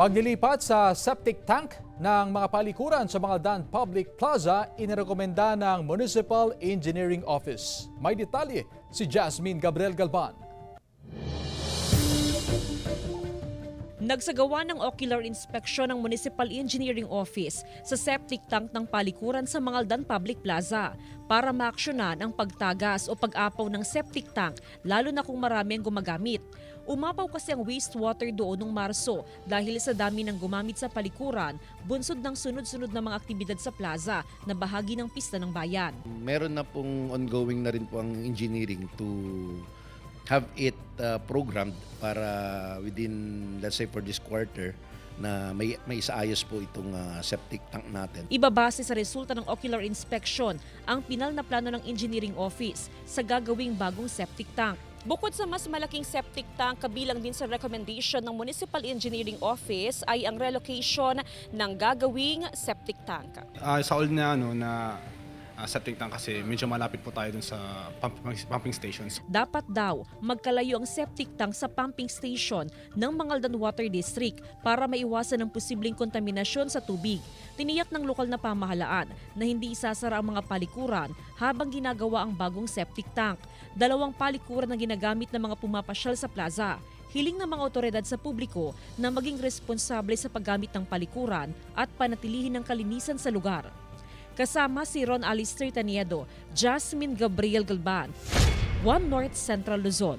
Paglilipat sa septic tank ng mga palikuran sa mga Dan Public Plaza, inirekomenda ng Municipal Engineering Office. May detalye si Jasmine Gabriel Galban. Nagsagawa ng ocular inspection ng Municipal Engineering Office sa septic tank ng palikuran sa Mangaldan Public Plaza para maaksyonan ang pagtagas o pag-apaw ng septic tank lalo na kung marami ang gumagamit. Umapaw kasi ang wastewater doon noong Marso dahil sa dami ng gumamit sa palikuran, bunsod ng sunod-sunod na mga aktibidad sa plaza na bahagi ng pista ng bayan. Meron na pong ongoing na rin po ang engineering to have it programmed para within, let's say for this quarter, na may isaayos po itong septic tank natin. Ibabase sa resulta ng ocular inspection ang pinal na plano ng engineering office sa gagawing bagong septic tank. Bukod sa mas malaking septic tank, kabilang din sa recommendation ng Municipal Engineering Office ay ang relocation ng gagawing septic tank. Sa old na septic tank kasi medyo malapit po tayo dun sa pumping stations. Dapat daw magkalayo ang septic tank sa pumping station ng Mangaldan Water District para maiwasan ang posibleng kontaminasyon sa tubig. Tiniyak ng lokal na pamahalaan na hindi isasara ang mga palikuran habang ginagawa ang bagong septic tank. 2 palikuran ang ginagamit ng mga pumapasyal sa plaza. Hiling ng mga otoridad sa publiko na maging responsable sa paggamit ng palikuran at panatilihin ang kalinisan sa lugar. Kasama si Ron Alister Taniedo, Jasmine Gabriel Galban, One North Central Luzon.